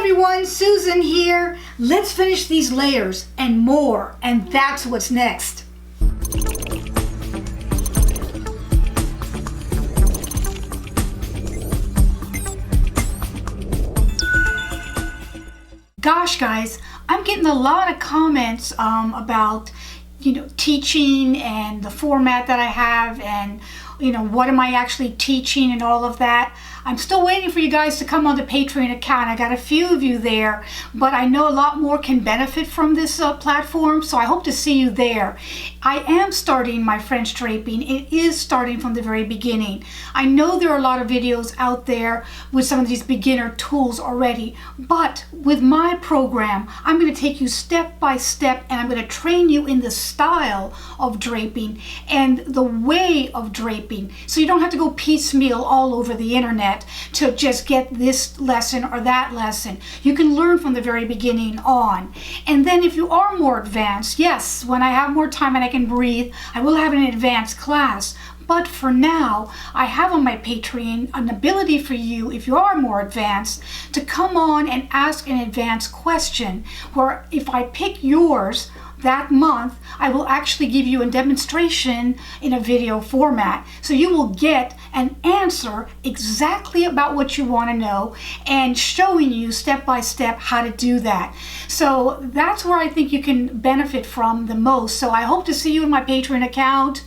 everyone, Susan here. Let's finish these layers and more, and that's what's next. Gosh guys, I'm getting a lot of comments about teaching and the format that I have, and what am I actually teaching and all of that. I'm still waiting for you guys to come on the Patreon account. I got a few of you there, but I know a lot more can benefit from this platform, so I hope to see you there. I am starting my French draping. It is starting from the very beginning. I know there are a lot of videos out there with some of these beginner tools already, but with my program, I'm going to take you step by step, and I'm going to train you in the style of draping and the way of draping, so you don't have to go piecemeal all over the internet to just get this lesson or that lesson. You can learn from the very beginning on. And then if you are more advanced, yes, when I have more time and I can breathe, I will have an advanced class. But for now, I have on my Patreon an ability for you, if you are more advanced, to come on and ask an advanced question, where if I pick yours that month, I will actually give you a demonstration in a video format. So you will get an answer exactly about what you want to know, and showing you step by step how to do that. So that's where I think you can benefit from the most. So I hope to see you in my Patreon account.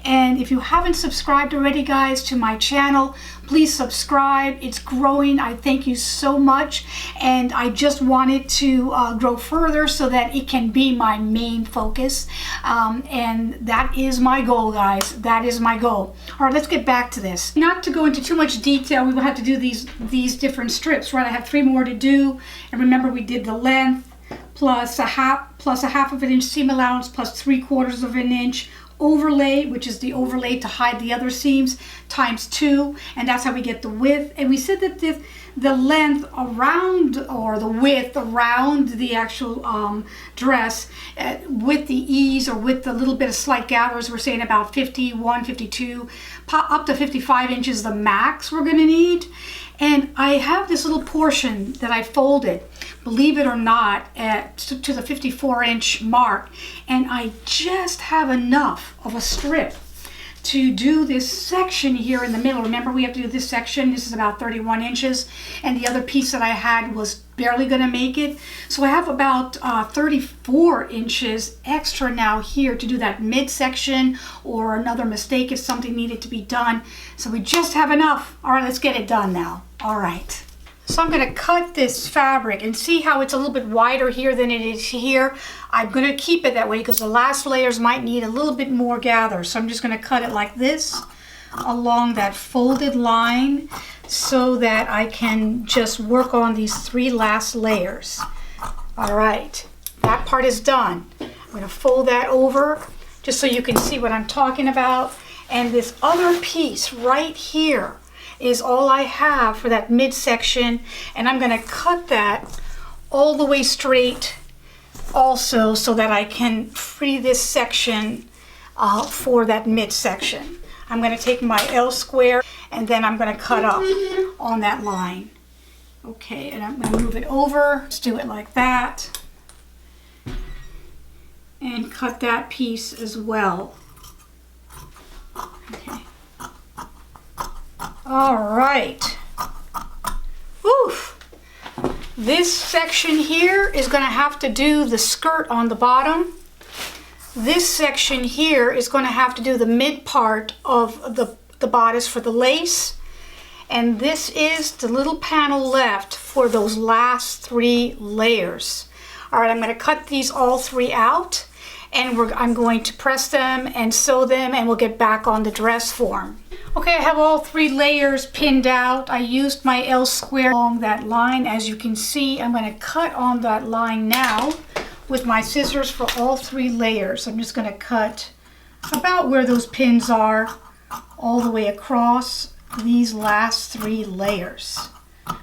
And if you haven't subscribed already, guys, to my channel, please subscribe. It's growing. I thank you so much. And I just want it to grow further so that it can be my main focus. And that is my goal, guys. That is my goal. All right, let's get back to this. Not to go into too much detail, we will have to do these different strips, right? I have 3 more to do. And remember, we did the length plus a half of an inch seam allowance plus 3/4 of an inch overlay, which is the overlay to hide the other seams, times 2, and that's how we get the width. And we said that the length around, or the width around the actual dress, with the ease or with the little bit of slight gathers, we're saying about 51, 52, up to 55 inches the max we're going to need. And I have this little portion that I folded, believe it or not, to the 54-inch mark, and I just have enough of a strip to do this section here in the middle. Remember, we have to do this section. This is about 31 inches, and the other piece that I had was barely going to make it. So I have about 34 inches extra now here to do that midsection, or another mistake if something needed to be done. So we just have enough. All right, let's get it done now. All right. So I'm going to cut this fabric, and see how it's a little bit wider here than it is here. I'm going to keep it that way because the last layers might need a little bit more gather. So I'm just going to cut it like this along that folded line, so that I can just work on these 3 last layers. All right, that part is done. I'm going to fold that over just so you can see what I'm talking about. And this other piece right here is all I have for that midsection, and I'm going to cut that all the way straight also, so that I can free this section for that midsection. I'm going to take my L square, and then I'm going to cut up on that line. Okay, and I'm going to move it over. Let's do it like that, and cut that piece as well. Okay. All right. Oof. This section here is going to have to do the skirt on the bottom. This section here is going to have to do the mid part of the bodice for the lace. And this is the little panel left for those last 3 layers. All right, I'm going to cut these all 3 out, and I'm going to press them and sew them, and we'll get back on the dress form. Okay, I have all 3 layers pinned out. I used my L square along that line. As you can see, I'm going to cut on that line now with my scissors for all 3 layers. I'm just going to cut about where those pins are all the way across these last 3 layers.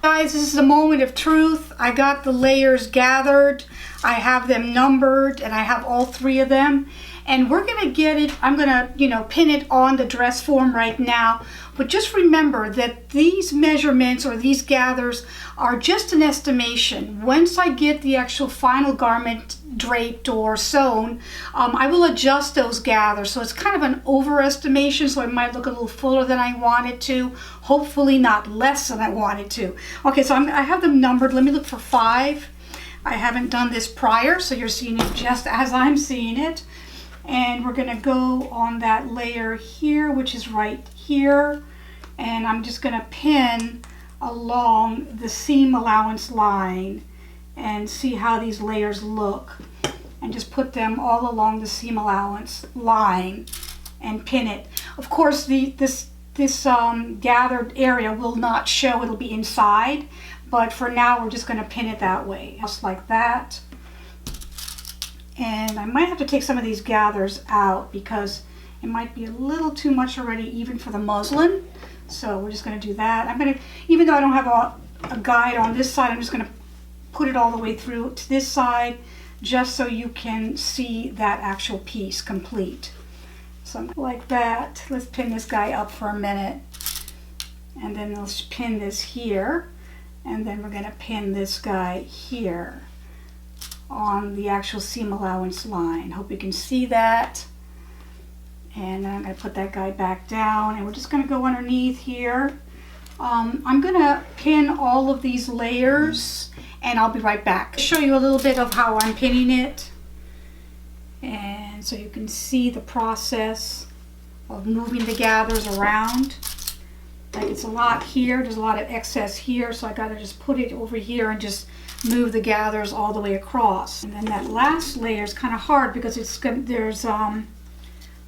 Guys, this is a moment of truth. I got the layers gathered. I have them numbered, and I have all 3 of them. And we're gonna get it, I'm gonna, pin it on the dress form right now. But just remember that these measurements or these gathers are just an estimation. Once I get the actual final garment draped or sewn, I will adjust those gathers. So it's kind of an overestimation, so it might look a little fuller than I want it to. Hopefully not less than I want it to. Okay, so I have them numbered. Let me look for 5. I haven't done this prior, so you're seeing it just as I'm seeing it. And we're gonna go on that layer here, which is right here. And I'm just gonna pin along the seam allowance line and see how these layers look. And just put them all along the seam allowance line and pin it. Of course, this gathered area will not show, it'll be inside. But for now, we're just gonna pin it that way, just like that. And I might have to take some of these gathers out because it might be a little too much already even for the muslin. So we're just gonna do that. Even though I don't have a guide on this side, I'm just gonna put it all the way through to this side just so you can see that actual piece complete. So like that. Let's pin this guy up for a minute. And then let's pin this here. And then we're gonna pin this guy here on the actual seam allowance line. Hope you can see that. And then I'm going to put that guy back down, and we're just going to go underneath here. I'm going to pin all of these layers, and I'll be right back. I'll show you a little bit of how I'm pinning it, and so you can see the process of moving the gathers around. Like it's a lot here, there's a lot of excess here, so I got to just put it over here and just move the gathers all the way across. And then that last layer is kind of hard because there's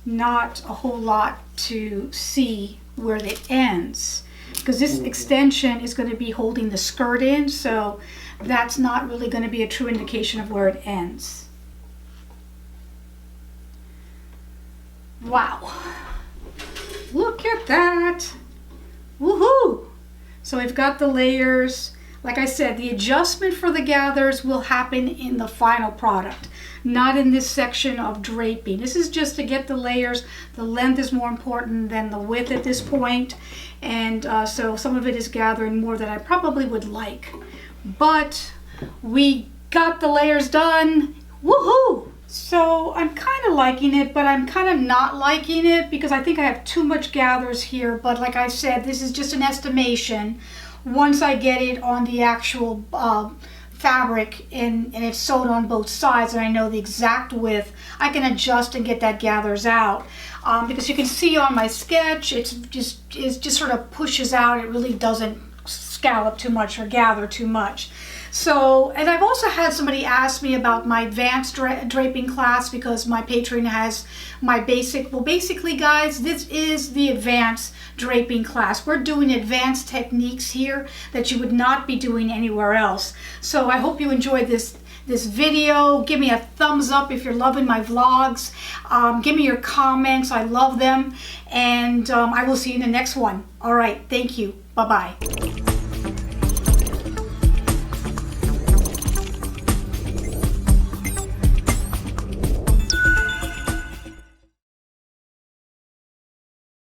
not a whole lot to see where it ends, because this extension is going to be holding the skirt in, so that's not really going to be a true indication of where it ends. Wow, look at that. Woohoo! So we've got the layers. Like I said, the adjustment for the gathers will happen in the final product, not in this section of draping. This is just to get the layers. The length is more important than the width at this point. And so some of it is gathering more than I probably would like. But we got the layers done. Woohoo! So I'm kind of liking it, but I'm kind of not liking it because I think I have too much gathers here. But like I said, this is just an estimation. Once I get it on the actual fabric and it's sewed on both sides and I know the exact width, I can adjust and get that gathers out. Because you can see on my sketch, it just sort of pushes out. It really doesn't scallop too much or gather too much. So, and I've also had somebody ask me about my advanced draping class because my Patreon has my basic. Well, basically, guys, this is the advanced draping class. We're doing advanced techniques here that you would not be doing anywhere else. So I hope you enjoyed this video. Give me a thumbs up if you're loving my vlogs. Give me your comments. I love them. And I will see you in the next one. All right. Thank you. Bye-bye.